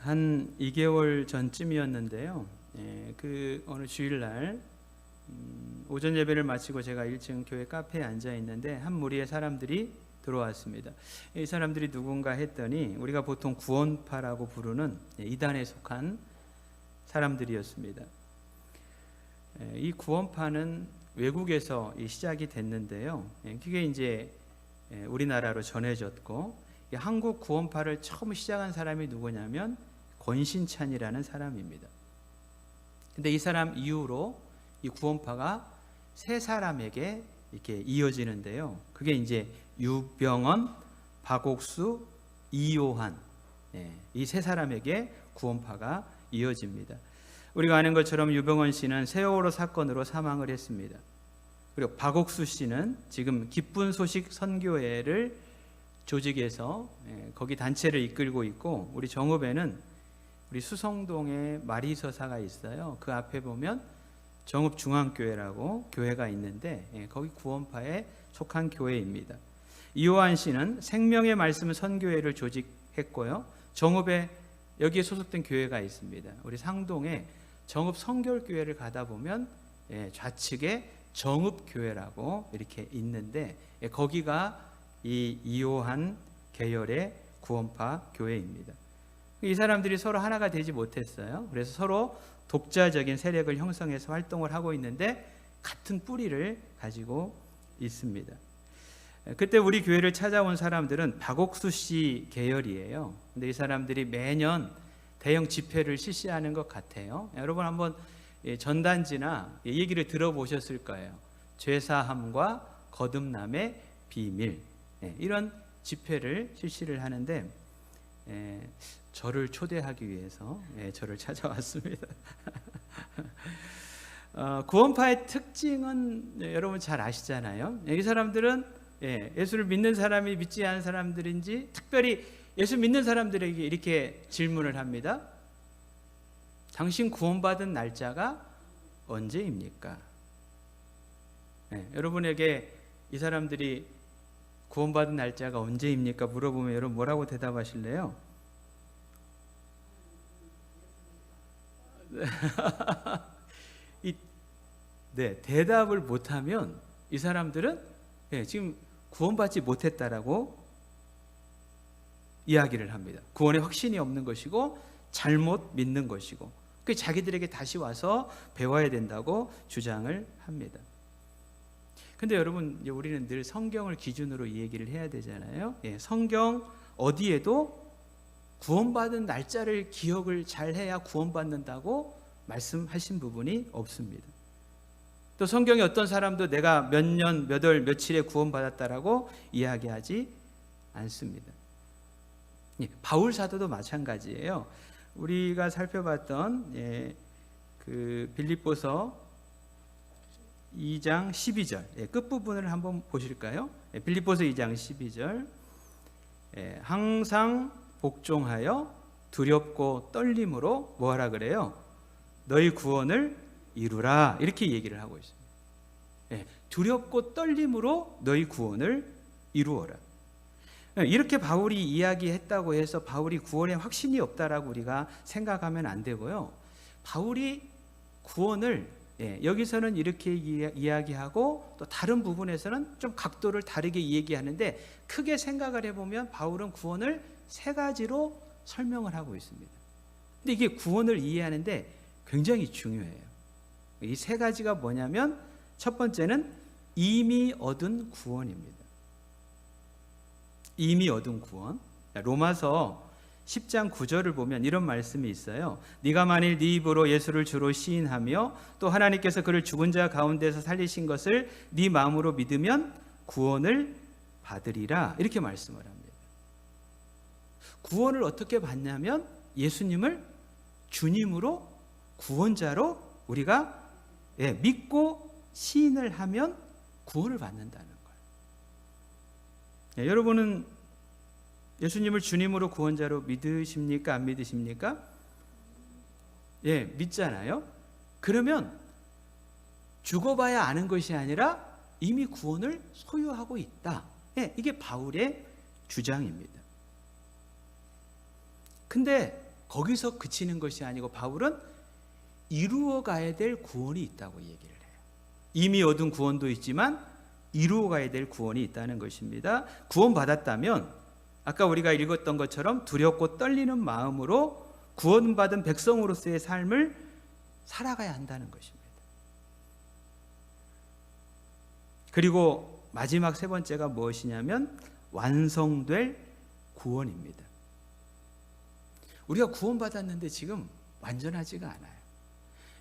한 2개월 전쯤이었는데요. 어느 주일날 오전 예배를 마치고 제가 1층 교회 카페에 앉아 있는데 한 무리의 사람들이 들어왔습니다. 이 사람들이 누군가 했더니 우리가 보통 구원파라고 부르는 이단에 속한 사람들이었습니다. 이 구원파는 외국에서 시작이 됐는데요. 그게 이제 우리나라로 전해졌고, 한국 구원파를 처음 시작한 사람이 누구냐면 권신찬이라는 사람입니다. 근데 이 사람 이후로 이 구원파가 세 사람에게 이렇게 이어지는데요. 그게 이제 유병언, 박옥수, 이요한, 이 세 사람에게 구원파가 이어집니다. 우리가 아는 것처럼 유병언 씨는 세월호 사건으로 사망을 했습니다. 그리고 박옥수 씨는 지금 기쁜 소식 선교회를 조직해서 거기 단체를 이끌고 있고, 우리 정읍에는 우리 수성동에 마리서사가 있어요. 그 앞에 보면 정읍중앙교회라고 교회가 있는데 거기 구원파에 속한 교회입니다. 이요한 씨는 생명의 말씀 선교회를 조직했고요. 정읍에 여기에 소속된 교회가 있습니다. 우리 상동에 정읍 성결교회를 가다 보면 좌측에 정읍교회라고 이렇게 있는데 거기가 이 이요한 계열의 구원파 교회입니다. 이 사람들이 서로 하나가 되지 못했어요. 그래서 서로 독자적인 세력을 형성해서 활동을 하고 있는데 같은 뿌리를 가지고 있습니다. 그때 우리 교회를 찾아온 사람들은 박옥수 씨 계열이에요. 근데 이 사람들이 매년 대형 집회를 실시하는 것 같아요. 여러분 한번 전단지나 얘기를 들어보셨을 거예요. 죄사함과 거듭남의 비밀, 이런 집회를 실시를 하는데 저를 초대하기 위해서 저를 찾아왔습니다. 구원파의 특징은 여러분 잘 아시잖아요. 이 사람들은 예수를 믿는 사람이 믿지 않은 사람들인지, 특별히 예수 믿는 사람들에게 이렇게 질문을 합니다. 당신 구원받은 날짜가 언제입니까? 여러분에게 이 사람들이 구원받은 날짜가 언제입니까? 물어보면 여러분 뭐라고 대답하실래요? 대답을 못하면 이 사람들은 지금 구원받지 못했다라고 이야기를 합니다. 구원에 확신이 없는 것이고 잘못 믿는 것이고, 그 자기들에게 다시 와서 배워야 된다고 주장을 합니다. 근데 여러분, 우리는 늘 성경을 기준으로 이 얘기를 해야 되잖아요. 성경 어디에도 구원받은 날짜를 기억을 잘 해야 구원받는다고 말씀하신 부분이 없습니다. 또 성경에 어떤 사람도 내가 몇 년, 몇 월, 며칠에 구원받았다라고 이야기하지 않습니다. 바울 사도도 마찬가지예요. 우리가 살펴봤던 그 빌립보서 2장 12절 끝부분을 한번 보실까요? 빌립보서 2장 12절, 항상 복종하여 두렵고 떨림으로 뭐하라 그래요? 너희 구원을 이루라, 이렇게 얘기를 하고 있습니다. 두렵고 떨림으로 너희 구원을 이루어라. 이렇게 바울이 이야기했다고 해서 바울이 구원에 확신이 없다라고 우리가 생각하면 안 되고요. 바울이 구원을 여기서는 이렇게 이야기하고 또 다른 부분에서는 좀 각도를 다르게 얘기하는데, 크게 생각을 해보면 바울은 구원을 세 가지로 설명을 하고 있습니다. 근데 이게 구원을 이해하는데 굉장히 중요해요. 이 세 가지가 뭐냐면, 첫 번째는 이미 얻은 구원입니다. 이미 얻은 구원. 로마서 10장 9절을 보면 이런 말씀이 있어요. 네가 만일 네 입으로 예수를 주로 시인하며 또 하나님께서 그를 죽은 자 가운데서 살리신 것을 네 마음으로 믿으면 구원을 받으리라, 이렇게 말씀을 합니다. 구원을 어떻게 받냐면 예수님을 주님으로, 구원자로 우리가 믿고 시인을 하면 구원을 받는다는 거예요. 여러분은 예수님을 주님으로 구원자로 믿으십니까? 안 믿으십니까? 믿잖아요. 그러면 죽어봐야 아는 것이 아니라 이미 구원을 소유하고 있다. 이게 바울의 주장입니다. 근데 거기서 그치는 것이 아니고 바울은 이루어가야 될 구원이 있다고 얘기를 해요. 이미 얻은 구원도 있지만 이루어가야 될 구원이 있다는 것입니다. 구원받았다면 아까 우리가 읽었던 것처럼 두렵고 떨리는 마음으로 구원받은 백성으로서의 삶을 살아가야 한다는 것입니다. 그리고 마지막 세 번째가 무엇이냐면 완성될 구원입니다. 우리가 구원받았는데 지금 완전하지가 않아요.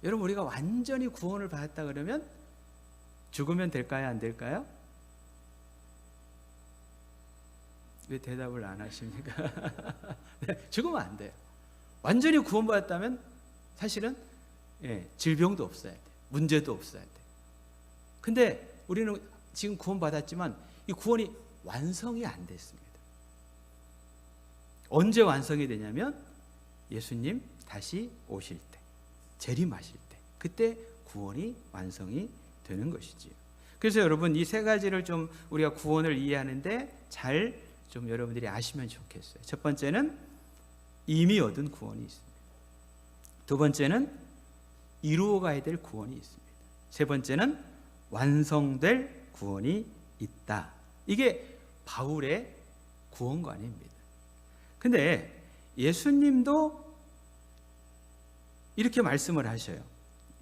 여러분, 우리가 완전히 구원을 받았다 그러면 죽으면 될까요? 안 될까요? 왜 대답을 안 하십니까? 네, 죽으면 안 돼요. 완전히 구원받았다면 사실은 질병도 없어야 돼, 문제도 없어야 돼. 근데 우리는 지금 구원받았지만 이 구원이 완성이 안 됐습니다. 언제 완성이 되냐면 예수님 다시 오실 때, 재림하실 때, 그때 구원이 완성이 되는 것이지요. 그래서 여러분, 이 세 가지를 좀 우리가 구원을 이해하는데 잘 좀 여러분들이 아시면 좋겠어요. 첫 번째는 이미 얻은 구원이 있습니다. 두 번째는 이루어가야 될 구원이 있습니다. 세 번째는 완성될 구원이 있다. 이게 바울의 구원관입니다. 근데 예수님도 이렇게 말씀을 하셔요.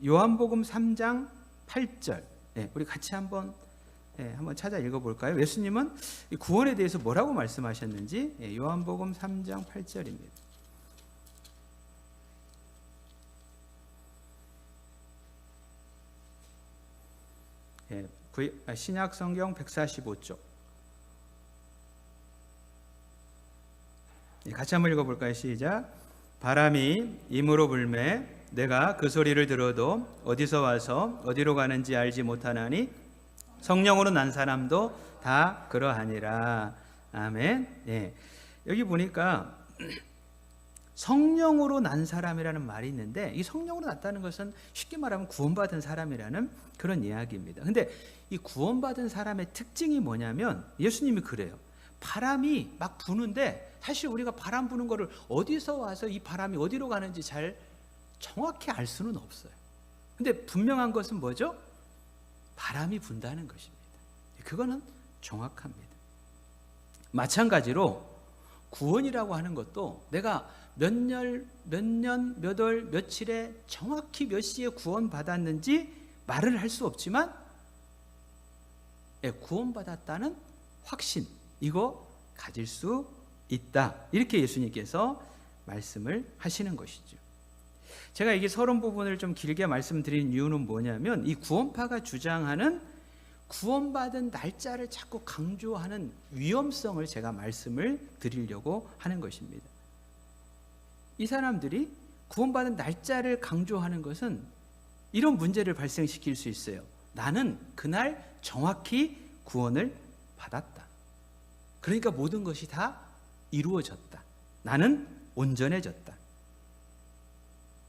요한복음 3장 8절. 우리 같이 한번 찾아 읽어볼까요? 예수님은 구원에 대해서 뭐라고 말씀하셨는지 요한복음 3장 8절입니다. 신약 성경 145쪽. 같이 한번 읽어볼까요? 시작. 바람이 임으로 불매 내가 그 소리를 들어도 어디서 와서 어디로 가는지 알지 못하나니 성령으로 난 사람도 다 그러하니라. 아멘. 여기 보니까 성령으로 난 사람이라는 말이 있는데, 이 성령으로 났다는 것은 쉽게 말하면 구원받은 사람이라는 그런 이야기입니다. 근데 이 구원받은 사람의 특징이 뭐냐면 예수님이 그래요. 바람이 막 부는데 사실 우리가 바람 부는 거를 어디서 와서 이 바람이 어디로 가는지 잘 정확히 알 수는 없어요. 근데 분명한 것은 뭐죠? 바람이 분다는 것입니다. 그거는 정확합니다. 마찬가지로 구원이라고 하는 것도 내가 몇 년, 몇 월, 며칠에 정확히 몇 시에 구원받았는지 말을 할 수 없지만 구원받았다는 확신, 이거 가질 수 있다. 이렇게 예수님께서 말씀을 하시는 것이죠. 제가 이게 서론 부분을 좀 길게 말씀드린 이유는 뭐냐면 이 구원파가 주장하는 구원받은 날짜를 자꾸 강조하는 위험성을 제가 말씀을 드리려고 하는 것입니다. 이 사람들이 구원받은 날짜를 강조하는 것은 이런 문제를 발생시킬 수 있어요. 나는 그날 정확히 구원을 받았다. 그러니까 모든 것이 다 이루어졌다. 나는 온전해졌다.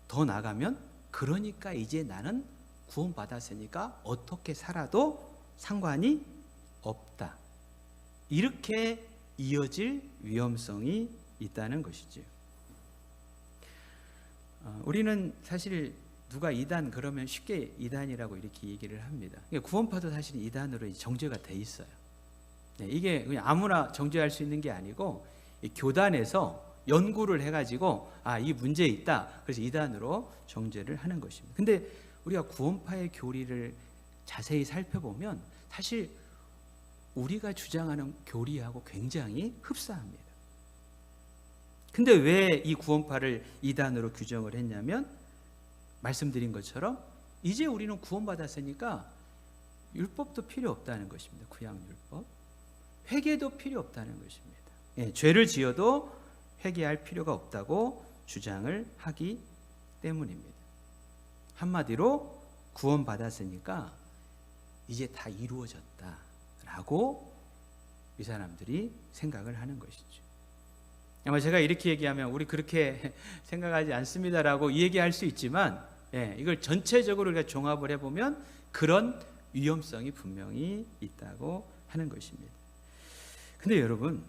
더 나아가면 그러니까 이제 나는 구원받았으니까 어떻게 살아도 상관이 없다. 이렇게 이어질 위험성이 있다는 것이죠. 우리는 사실 누가 이단 그러면 쉽게 이단이라고 이렇게 얘기를 합니다. 구원파도 사실 이단으로 정죄가 돼 있어요. 이게 그냥 아무나 정죄할 수 있는 게 아니고 교단에서 연구를 해가지고 이 문제 있다. 그래서 이단으로 정죄를 하는 것입니다. 근데 우리가 구원파의 교리를 자세히 살펴보면 사실 우리가 주장하는 교리하고 굉장히 흡사합니다. 근데 왜 이 구원파를 이단으로 규정을 했냐면 말씀드린 것처럼 이제 우리는 구원받았으니까 율법도 필요 없다는 것입니다. 구약율법. 회개도 필요 없다는 것입니다. 죄를 지어도 회개할 필요가 없다고 주장을 하기 때문입니다. 한마디로 구원받았으니까 이제 다 이루어졌다라고 이 사람들이 생각을 하는 것이죠. 아마 제가 이렇게 얘기하면 우리 그렇게 생각하지 않습니다라고 얘기할 수 있지만 이걸 전체적으로 우리가 종합을 해보면 그런 위험성이 분명히 있다고 하는 것입니다. 근데 여러분,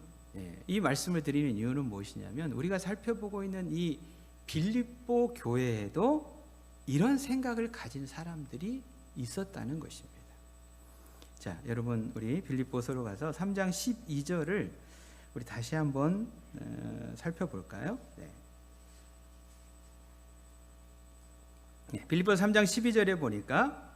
이 말씀을 드리는 이유는 무엇이냐면 우리가 살펴보고 있는 이 빌립보 교회에도 이런 생각을 가진 사람들이 있었다는 것입니다. 자, 여러분 우리 빌립보서로 가서 3장 12절을 우리 다시 한번 살펴볼까요? 빌립보서 3장 12절에 보니까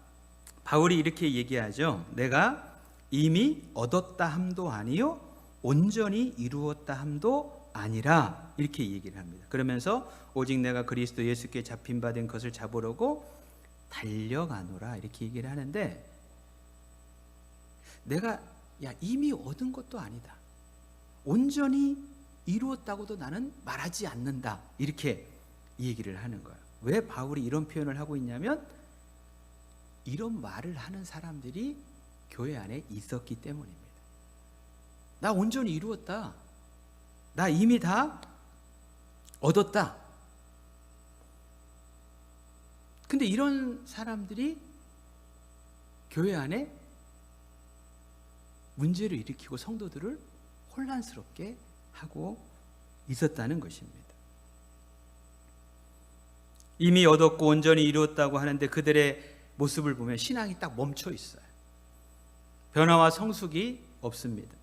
바울이 이렇게 얘기하죠. 내가 이미 얻었다 함도 아니요 온전히 이루었다 함도 아니라, 이렇게 얘기를 합니다. 그러면서 오직 내가 그리스도 예수께 잡힌 바 된 것을 잡으려고 달려가노라, 이렇게 얘기를 하는데, 내가 이미 얻은 것도 아니다, 온전히 이루었다고도 나는 말하지 않는다, 이렇게 얘기를 하는 거예요. 왜 바울이 이런 표현을 하고 있냐면 이런 말을 하는 사람들이 교회 안에 있었기 때문입니다. 나 온전히 이루었다, 나 이미 다 얻었다. 근데 이런 사람들이 교회 안에 문제를 일으키고 성도들을 혼란스럽게 하고 있었다는 것입니다. 이미 얻었고 온전히 이루었다고 하는데 그들의 모습을 보면 신앙이 딱 멈춰 있어요. 변화와 성숙이 없습니다.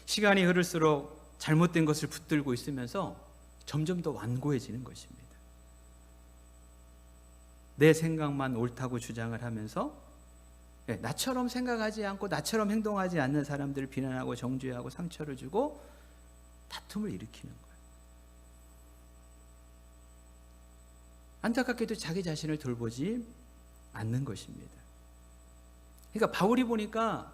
시간이 흐를수록 잘못된 것을 붙들고 있으면서 점점 더 완고해지는 것입니다. 내 생각만 옳다고 주장을 하면서 나처럼 생각하지 않고 나처럼 행동하지 않는 사람들을 비난하고 정죄하고 상처를 주고 다툼을 일으키는 거예요. 안타깝게도 자기 자신을 돌보지 않는 것입니다. 그러니까 바울이 보니까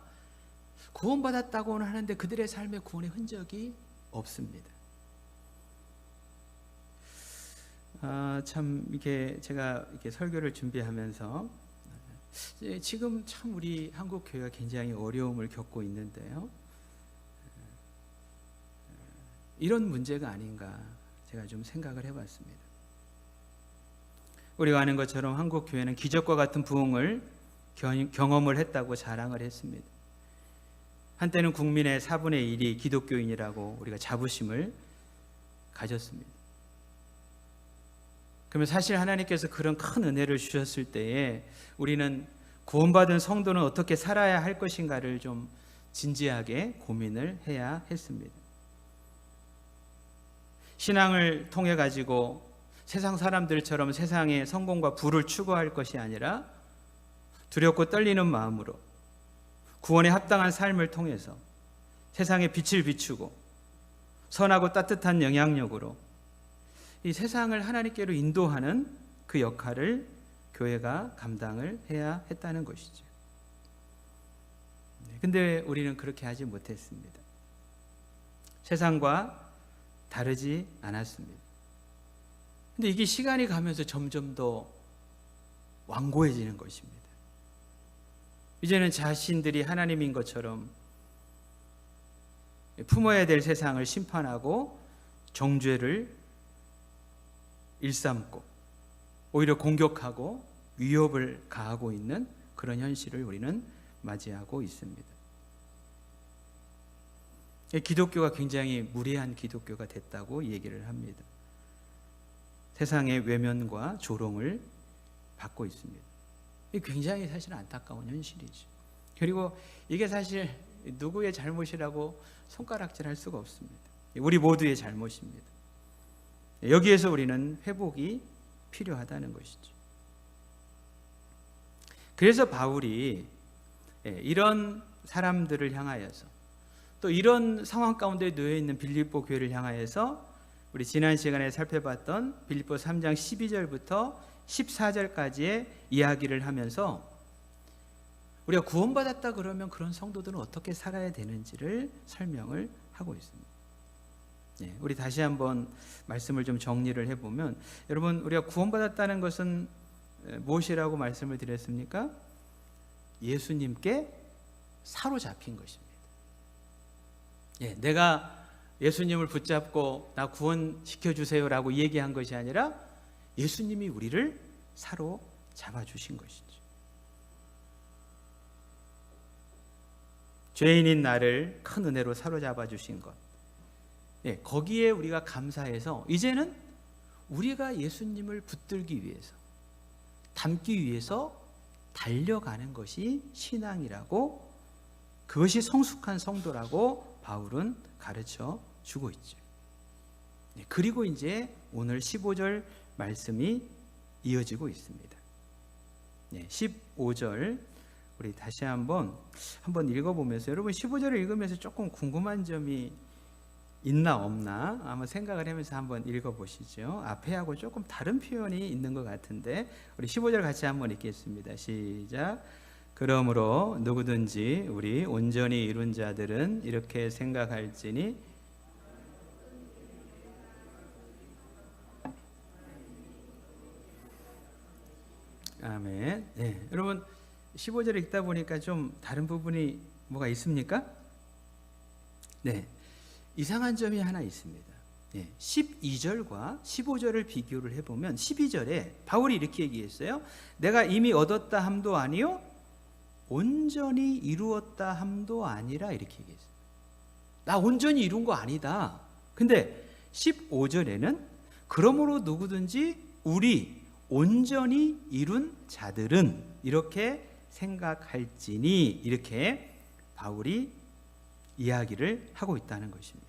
구원받았다고는 하는데 그들의 삶에 구원의 흔적이 없습니다. 참 이게 제가 이렇게 설교를 준비하면서 지금 참 우리 한국 교회가 굉장히 어려움을 겪고 있는데요. 이런 문제가 아닌가 제가 좀 생각을 해봤습니다. 우리가 아는 것처럼 한국 교회는 기적과 같은 부흥을 경험을 했다고 자랑을 했습니다. 한때는 국민의 4분의 1이 기독교인이라고 우리가 자부심을 가졌습니다. 그러면 사실 하나님께서 그런 큰 은혜를 주셨을 때에 우리는 구원받은 성도는 어떻게 살아야 할 것인가를 좀 진지하게 고민을 해야 했습니다. 신앙을 통해 가지고 세상 사람들처럼 세상의 성공과 부를 추구할 것이 아니라 두렵고 떨리는 마음으로 구원에 합당한 삶을 통해서 세상에 빛을 비추고 선하고 따뜻한 영향력으로 이 세상을 하나님께로 인도하는 그 역할을 교회가 감당을 해야 했다는 것이죠. 근데 우리는 그렇게 하지 못했습니다. 세상과 다르지 않았습니다. 근데 이게 시간이 가면서 점점 더 완고해지는 것입니다. 이제는 자신들이 하나님인 것처럼 품어야 될 세상을 심판하고 정죄를 일삼고 오히려 공격하고 위협을 가하고 있는 그런 현실을 우리는 맞이하고 있습니다. 기독교가 굉장히 무례한 기독교가 됐다고 얘기를 합니다. 세상의 외면과 조롱을 받고 있습니다. 이게 굉장히 사실 안타까운 현실이죠. 그리고 이게 사실 누구의 잘못이라고 손가락질할 수가 없습니다. 우리 모두의 잘못입니다. 여기에서 우리는 회복이 필요하다는 것이죠. 그래서 바울이 이런 사람들을 향하여서 또 이런 상황 가운데 놓여 있는 빌립보 교회를 향하여서 우리 지난 시간에 살펴봤던 빌립보 3장 12절부터 14절까지의 이야기를 하면서 우리가 구원받았다 그러면 그런 성도들은 어떻게 살아야 되는지를 설명을 하고 있습니다. 우리 다시 한번 말씀을 좀 정리를 해보면, 여러분 우리가 구원받았다는 것은 무엇이라고 말씀을 드렸습니까? 예수님께 사로잡힌 것입니다. 내가 예수님을 붙잡고 나 구원시켜 주세요라고 얘기한 것이 아니라 예수님이 우리를 사로잡아 주신 것이죠. 죄인인 나를 큰 은혜로 사로잡아 주신 것, 예, 거기에 우리가 감사해서 이제는 우리가 예수님을 붙들기 위해서, 닮기 위해서 달려가는 것이 신앙이라고, 그것이 성숙한 성도라고 바울은 가르쳐 주고 있죠. 예, 그리고 이제 오늘 15절 말씀이 이어지고 있습니다. 예, 15절 우리 다시 한번 읽어보면서, 여러분 15절을 읽으면서 조금 궁금한 점이 있나 없나 한번 생각을 하면서 한번 읽어보시죠. 앞에하고 조금 다른 표현이 있는 것 같은데 우리 15절 같이 한번 읽겠습니다. 시작. 그러므로 누구든지 우리 온전히 이룬 자들은 이렇게 생각할지니, 아멘. 네, 여러분 15절 읽다 보니까 좀 다른 부분이 뭐가 있습니까? 네, 이상한 점이 하나 있습니다. 네, 12절과 15절을 비교를 해보면 12절에 바울이 이렇게 얘기했어요. 내가 이미 얻었다 함도 아니요 온전히 이루었다 함도 아니라, 이렇게 얘기했어요. 나 온전히 이룬 거 아니다. 근데 15절에는 그러므로 누구든지 우리 온전히 이룬 자들은 이렇게 생각할지니, 이렇게 바울이 이야기를 하고 있다는 것입니다.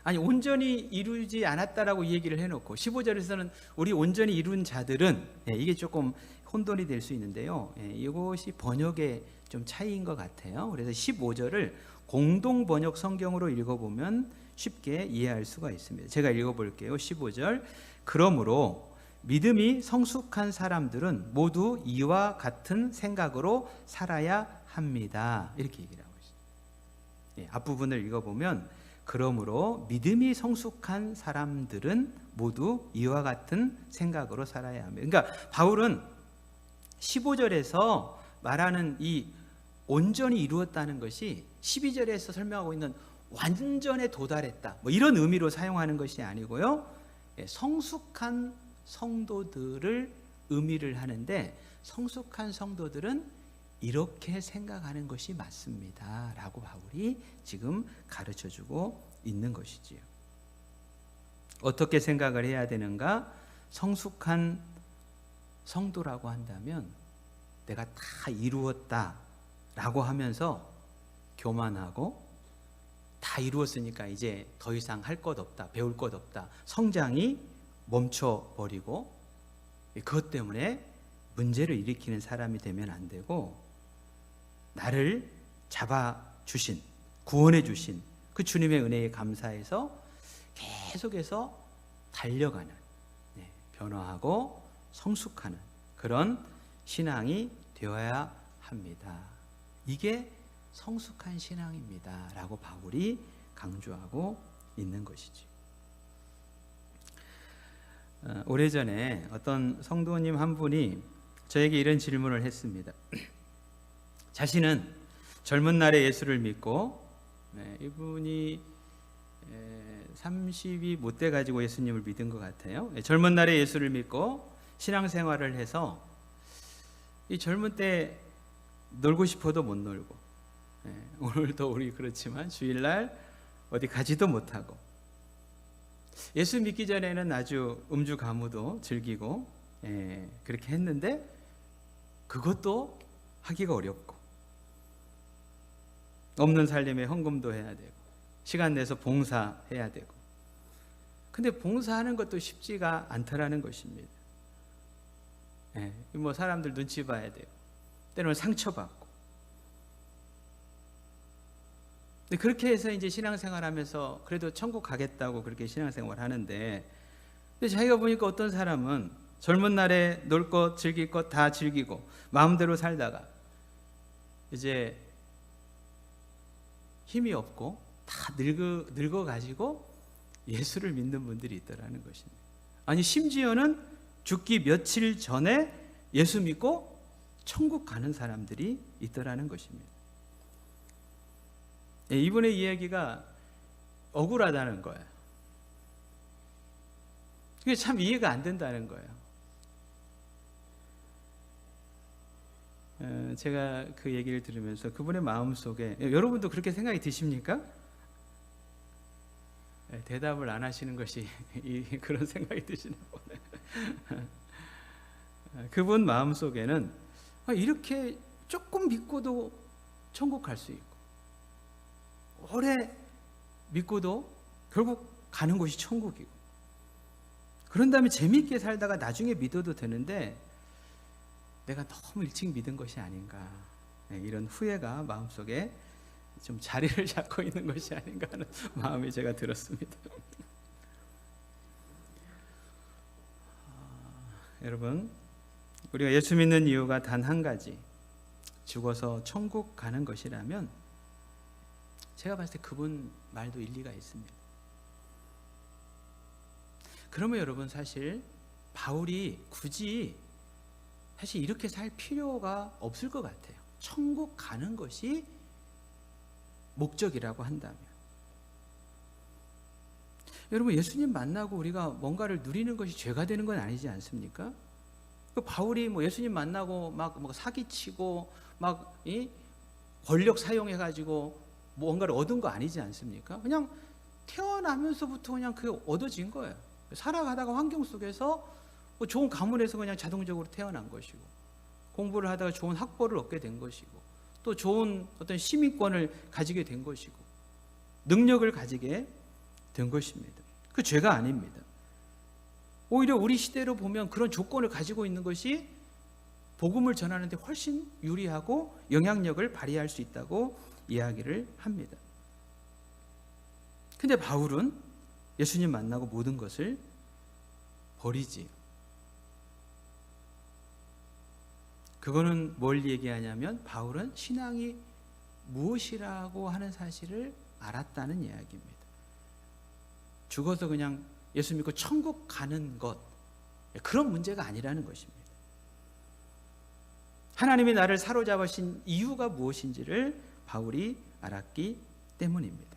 아니, 온전히 이루지 않았다라고 얘기를 해놓고 15절에서는 우리 온전히 이룬 자들은, 이게 조금 혼돈이 될 수 있는데요, 이것이 번역의 좀 차이인 것 같아요. 그래서 15절을 공동 번역 성경으로 읽어보면 쉽게 이해할 수가 있습니다. 제가 읽어볼게요. 15절. 그러므로 믿음이 성숙한 사람들은 모두 이와 같은 생각으로 살아야 합니다. 이렇게 얘기를 하고 있습니다. 앞부분을 읽어보면 그러므로 믿음이 성숙한 사람들은 모두 이와 같은 생각으로 살아야 합니다. 그러니까 바울은 15절에서 말하는 이 온전히 이루었다는 것이 12절에서 설명하고 있는 완전에 도달했다, 뭐 이런 의미로 사용하는 것이 아니고요, 성숙한 성도들을 의미를 하는데, 성숙한 성도들은 이렇게 생각하는 것이 맞습니다 라고 바울이 지금 가르쳐주고 있는 것이지요. 어떻게 생각을 해야 되는가? 성숙한 성도라고 한다면 내가 다 이루었다 라고 하면서 교만하고, 다 이루었으니까 이제 더 이상 할 것 없다, 배울 것 없다, 성장이 멈춰버리고 그것 때문에 문제를 일으키는 사람이 되면 안 되고, 나를 잡아주신, 구원해주신 그 주님의 은혜에 감사해서 계속해서 달려가는, 변화하고 성숙하는 그런 신앙이 되어야 합니다. 이게 성숙한 신앙입니다 라고 바울이 강조하고 있는 것이지. 오래전에 어떤 성도님 한 분이 저에게 이런 질문을 했습니다. 자신은 젊은 날에 예수를 믿고, 이분이 30이 못 돼 가지고 예수님을 믿은 것 같아요. 젊은 날에 예수를 믿고 신앙생활을 해서 이 젊은 때 놀고 싶어도 못 놀고, 오늘도 우리 그렇지만 주일날 어디 가지도 못하고, 예수 믿기 전에는 아주 음주 가무도 즐기고, 그렇게 했는데 그것도 하기가 어렵고, 없는 살림에 헌금도 해야 되고, 시간 내서 봉사해야 되고, 근데 봉사하는 것도 쉽지가 않더라는 것입니다. 뭐 사람들 눈치 봐야 돼요. 때로는 상처받고. 근데 그렇게 해서 이제 신앙생활하면서 그래도 천국 가겠다고 그렇게 신앙생활 하는데, 근데 자기가 보니까 어떤 사람은 젊은 날에 놀 것, 즐길 것 다 즐기고 마음대로 살다가 이제 힘이 없고 다 늙어가지고 예수를 믿는 분들이 있더라는 것입니다. 아니, 심지어는 죽기 며칠 전에 예수 믿고 천국 가는 사람들이 있더라는 것입니다. 이분의 이야기가 억울하다는 거예요. 그게 참 이해가 안 된다는 거예요. 제가 그 얘기를 들으면서 그분의 마음속에, 여러분도 그렇게 생각이 드십니까? 대답을 안 하시는 것이 그런 생각이 드시나 보네. 그분 마음속에는 이렇게 조금 믿고도 천국 갈 수 있고 오래 믿고도 결국 가는 곳이 천국이고, 그런 다음에 재미있게 살다가 나중에 믿어도 되는데 내가 너무 일찍 믿은 것이 아닌가, 이런 후회가 마음속에 좀 자리를 잡고 있는 것이 아닌가 하는 마음이 제가 들었습니다. 여러분, 우리가 예수 믿는 이유가 단 한 가지, 죽어서 천국 가는 것이라면 제가 봤을 때 그분 말도 일리가 있습니다. 그러면 여러분, 사실 바울이 굳이 사실 이렇게 살 필요가 없을 것 같아요. 천국 가는 것이 목적이라고 한다면. 여러분, 예수님 만나고 우리가 뭔가를 누리는 것이 죄가 되는 건 아니지 않습니까? 바울이 예수님 만나고 막 사기치고 막 권력 사용해 가지고 뭔가를 얻은 거 아니지 않습니까? 그냥 태어나면서부터 그냥 그게 얻어진 거예요. 살아가다가 환경 속에서 좋은 가문에서 그냥 자동적으로 태어난 것이고, 공부를 하다가 좋은 학벌을 얻게 된 것이고, 또 좋은 어떤 시민권을 가지게 된 것이고, 능력을 가지게 된 것입니다. 그 죄가 아닙니다. 오히려 우리 시대로 보면 그런 조건을 가지고 있는 것이 복음을 전하는 데 훨씬 유리하고 영향력을 발휘할 수 있다고 이야기를 합니다. 근데 바울은 예수님 만나고 모든 것을 버리지. 그거는 뭘 얘기하냐면 바울은 신앙이 무엇이라고 하는 사실을 알았다는 이야기입니다. 죽어서 그냥 예수 믿고 천국 가는 것, 그런 문제가 아니라는 것입니다. 하나님이 나를 사로잡으신 이유가 무엇인지를 바울이 알았기 때문입니다.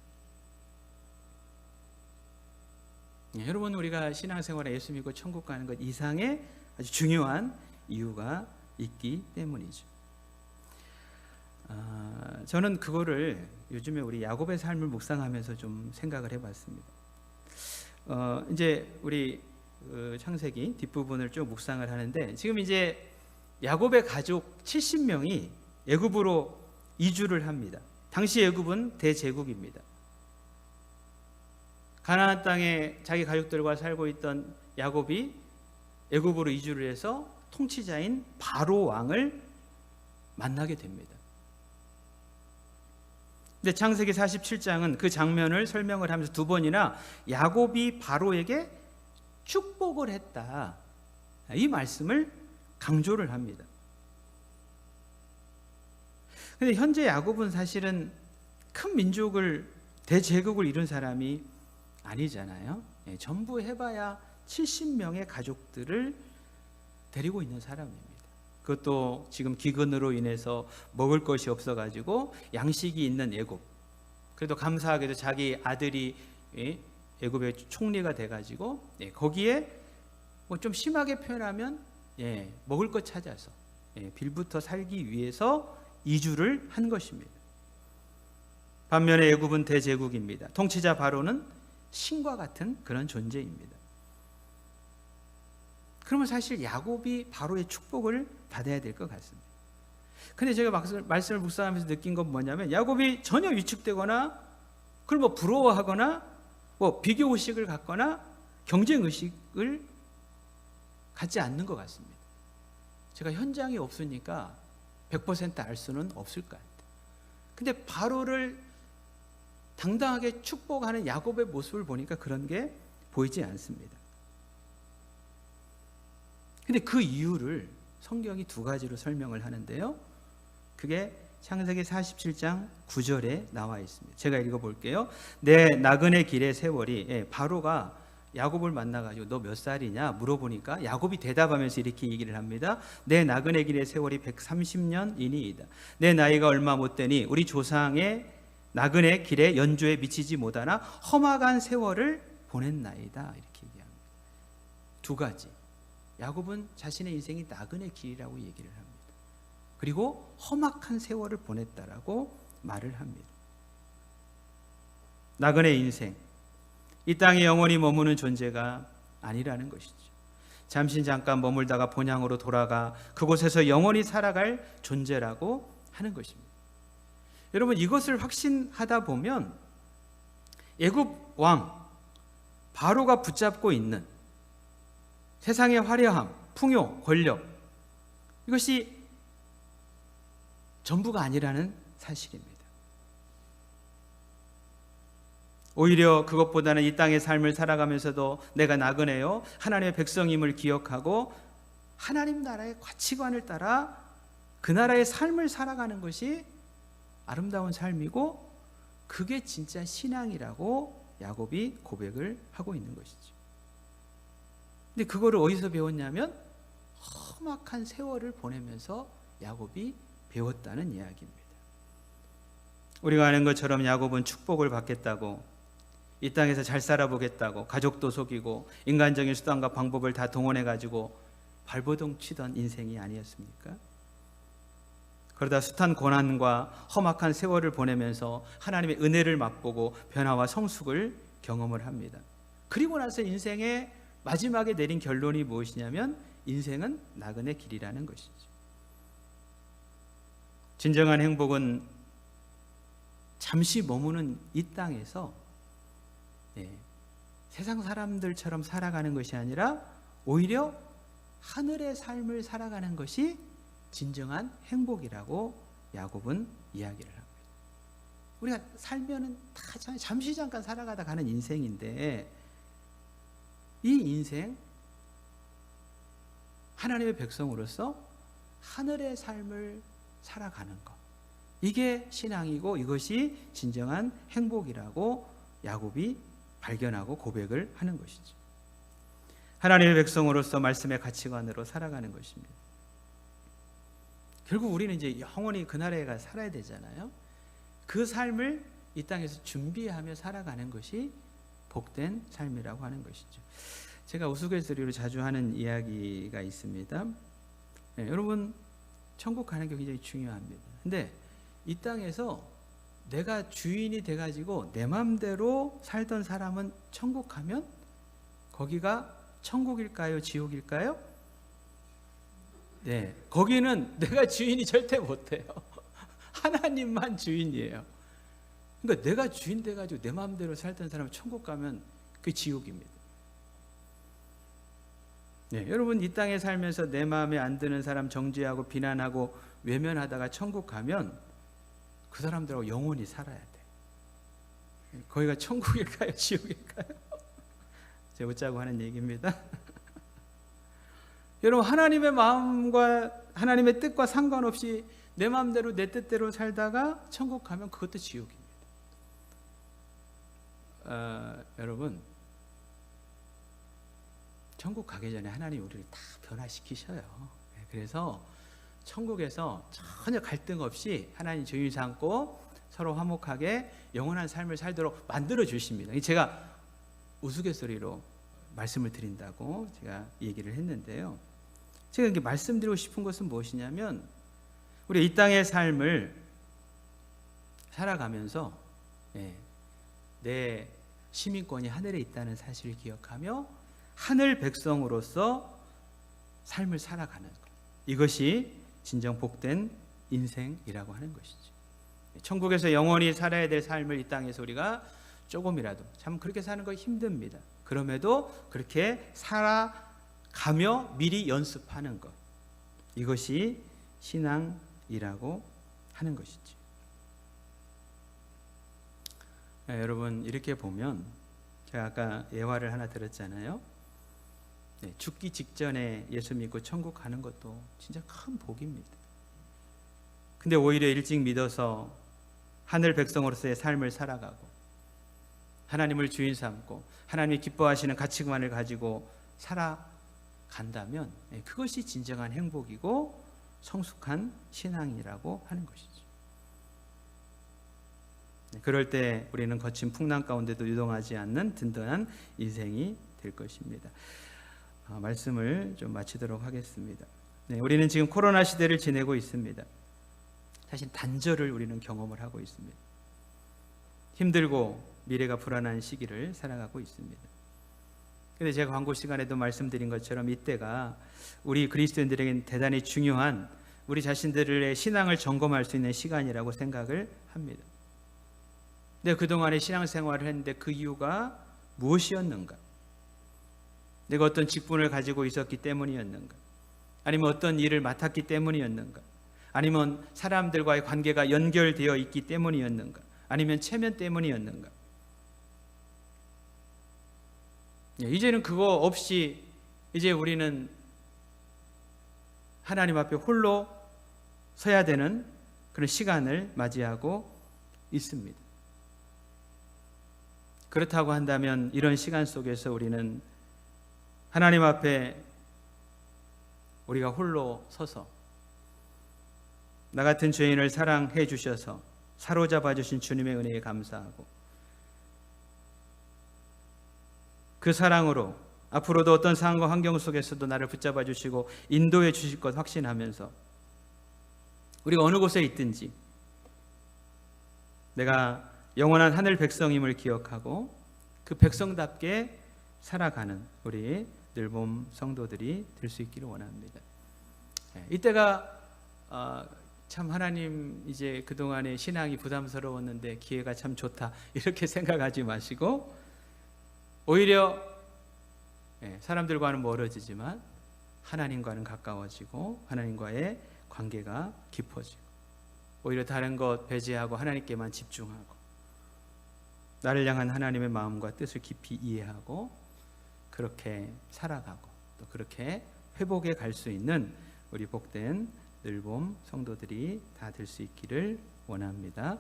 여러분, 우리가 신앙생활에 예수 믿고 천국 가는 것 이상의 아주 중요한 이유가 있기 때문이죠. 저는 그거를 요즘에 우리 야곱의 삶을 묵상하면서 좀 생각을 해봤습니다. 이제 우리 창세기 뒷부분을 좀 묵상을 하는데, 지금 이제 야곱의 가족 70명이 애굽으로 이주를 합니다. 당시 애굽은 대제국입니다. 가나안 땅에 자기 가족들과 살고 있던 야곱이 애굽으로 이주를 해서 통치자인 바로 왕을 만나게 됩니다. 근데 창세기 47장은 그 장면을 설명을 하면서 두 번이나 야곱이 바로에게 축복을 했다, 이 말씀을 강조를 합니다. 근데 현재 야곱은 사실은 큰 민족을, 대제국을 이룬 사람이 아니잖아요. 전부 해봐야 70명의 가족들을 데리고 있는 사람입니다. 그것도 지금 기근으로 인해서 먹을 것이 없어가지고 양식이 있는 애굽. 그래도 감사하게도 자기 아들이 애굽의 총리가 돼가지고 거기에 좀 심하게 표현하면 먹을 것 찾아서 빌부터 살기 위해서 이주를 한 것입니다. 반면에 애굽은 대제국입니다. 통치자 바로는 신과 같은 그런 존재입니다. 그러면 사실 야곱이 바로의 축복을 받아야 될 것 같습니다. 근데 제가 말씀을 묵상하면서 느낀 건 뭐냐면, 야곱이 전혀 위축되거나 그걸 부러워하거나 비교 의식을 갖거나 경쟁 의식을 갖지 않는 것 같습니다. 제가 현장이 없으니까 100% 알 수는 없을 것 같아요. 근데 바로를 당당하게 축복하는 야곱의 모습을 보니까 그런 게 보이지 않습니다. 근데 그 이유를 성경이 두 가지로 설명을 하는데요, 그게 창세기 47장 9절에 나와 있습니다. 제가 읽어볼게요. 내 나그네 길의 세월이, 바로가 야곱을 만나가지고 너 몇 살이냐 물어보니까 야곱이 대답하면서 이렇게 얘기를 합니다. 내 나그네 길의 세월이 130년이니이다. 내 나이가 얼마 못 되니 우리 조상의 나그네 길의 연조에 미치지 못하나 험악한 세월을 보냈나이다, 이렇게 얘기합니다. 두 가지. 야곱은 자신의 인생이 나그네 길이라고 얘기를 합니다. 그리고 험악한 세월을 보냈다라고 말을 합니다. 나그네 인생, 이 땅에 영원히 머무는 존재가 아니라는 것이죠. 잠시 잠깐 머물다가 본향으로 돌아가 그곳에서 영원히 살아갈 존재라고 하는 것입니다. 여러분, 이것을 확신하다 보면 애굽 왕 바로가 붙잡고 있는 세상의 화려함, 풍요, 권력, 이것이 전부가 아니라는 사실입니다. 오히려 그것보다는 이 땅의 삶을 살아가면서도 내가 나그네요, 하나님의 백성임을 기억하고 하나님 나라의 가치관을 따라 그 나라의 삶을 살아가는 것이 아름다운 삶이고, 그게 진짜 신앙이라고 야곱이 고백을 하고 있는 것이죠. 근데 그거를 어디서 배웠냐면 험악한 세월을 보내면서 야곱이 배웠다는 이야기입니다. 우리가 아는 것처럼 야곱은 축복을 받겠다고, 이 땅에서 잘 살아보겠다고 가족도 속이고 인간적인 수단과 방법을 다 동원해가지고 발버둥 치던 인생이 아니었습니까? 그러다 숱한 고난과 험악한 세월을 보내면서 하나님의 은혜를 맛보고 변화와 성숙을 경험을 합니다. 그리고 나서 인생의 마지막에 내린 결론이 무엇이냐면 인생은 나그네 길이라는 것이죠. 진정한 행복은 잠시 머무는 이 땅에서 세상 사람들처럼 살아가는 것이 아니라 오히려 하늘의 삶을 살아가는 것이 진정한 행복이라고 야곱은 이야기를 합니다. 우리가 살면은 다 잠시 잠깐 살아가다 가는 인생인데, 이 인생 하나님의 백성으로서 하늘의 삶을 살아가는 것, 이게 신앙이고 이것이 진정한 행복이라고 야곱이 발견하고 고백을 하는 것이죠. 하나님의 백성으로서 말씀의 가치관으로 살아가는 것입니다. 결국 우리는 이제 영원히 그 나라에 가 살아야 되잖아요. 그 삶을 이 땅에서 준비하며 살아가는 것이 복된 삶이라고 하는 것이죠. 제가 우스갯소리로 자주 하는 이야기가 있습니다. 여러분, 천국 가는 게 굉장히 중요합니다. 근데 이 땅에서 내가 주인이 돼가지고 내 마음대로 살던 사람은 천국 가면 거기가 천국일까요? 지옥일까요? 네, 거기는 내가 주인이 절대 못해요. 하나님만 주인이에요. 그러니까 내가 주인 돼가지고 내 마음대로 살던 사람은 천국 가면 그게 지옥입니다. 네, 여러분, 이 땅에 살면서 내 마음에 안 드는 사람 정죄하고 비난하고 외면하다가 천국 가면 그 사람들하고 영원히 살아야 돼. 거기가 천국일까요? 지옥일까요? 제가 웃자고 하는 얘기입니다. 여러분, 하나님의 마음과 하나님의 뜻과 상관없이 내 마음대로 내 뜻대로 살다가 천국 가면 그것도 지옥입니다. 여러분, 천국 가기 전에 하나님 우리를 다 변화시키셔요. 그래서 천국에서 전혀 갈등 없이 하나님 주인 삼고 서로 화목하게 영원한 삶을 살도록 만들어 주십니다. 제가 우스갯소리로 말씀을 드린다고 제가 얘기를 했는데요. 제가 이렇게 말씀드리고 싶은 것은 무엇이냐면, 우리 이 땅의 삶을 살아가면서 내 시민권이 하늘에 있다는 사실을 기억하며 하늘 백성으로서 삶을 살아가는 것, 이것이 진정 복된 인생이라고 하는 것이죠. 천국에서 영원히 살아야 될 삶을 이 땅에서 우리가 조금이라도, 참 그렇게 사는 거 힘듭니다. 그럼에도 그렇게 살아가며 미리 연습하는 것, 이것이 신앙이라고 하는 것이죠. 여러분, 이렇게 보면 제가 아까 예화를 하나 들었잖아요. 죽기 직전에 예수 믿고 천국 가는 것도 진짜 큰 복입니다. 근데 오히려 일찍 믿어서 하늘 백성으로서의 삶을 살아가고 하나님을 주인 삼고 하나님이 기뻐하시는 가치관을 가지고 살아간다면 그것이 진정한 행복이고 성숙한 신앙이라고 하는 것이죠. 그럴 때 우리는 거친 풍랑 가운데도 유동하지 않는 든든한 인생이 될 것입니다. 말씀을 좀 마치도록 하겠습니다. 우리는 지금 코로나 시대를 지내고 있습니다. 사실 단절을 우리는 경험을 하고 있습니다. 힘들고 미래가 불안한 시기를 살아가고 있습니다. 근데 제가 광고 시간에도 말씀드린 것처럼 이때가 우리 그리스도인들에게는 대단히 중요한 우리 자신들의 신앙을 점검할 수 있는 시간이라고 생각을 합니다. 근데 그동안에 신앙생활을 했는데 그 이유가 무엇이었는가? 내가 어떤 직분을 가지고 있었기 때문이었는가? 아니면 어떤 일을 맡았기 때문이었는가? 아니면 사람들과의 관계가 연결되어 있기 때문이었는가? 아니면 체면 때문이었는가? 이제는 그거 없이 이제 우리는 하나님 앞에 홀로 서야 되는 그런 시간을 맞이하고 있습니다. 그렇다고 한다면 이런 시간 속에서 우리는 하나님 앞에 우리가 홀로 서서 나 같은 죄인을 사랑해 주셔서 사로잡아 주신 주님의 은혜에 감사하고 그 사랑으로 앞으로도 어떤 상황과 환경 속에서도 나를 붙잡아 주시고 인도해 주실 것 확신하면서 우리가 어느 곳에 있든지 내가 영원한 하늘 백성임을 기억하고 그 백성답게 살아가는 우리 늘봄 성도들이 될 수 있기를 원합니다. 이때가 참 하나님 이제 그동안의 신앙이 부담스러웠는데 기회가 참 좋다 이렇게 생각하지 마시고 오히려 사람들과는 멀어지지만 하나님과는 가까워지고 하나님과의 관계가 깊어지고 오히려 다른 것 배제하고 하나님께만 집중하고 나를 향한 하나님의 마음과 뜻을 깊이 이해하고 그렇게 살아가고 또 그렇게 회복해 갈 수 있는 우리 복된 늘봄 성도들이 다 될 수 있기를 원합니다.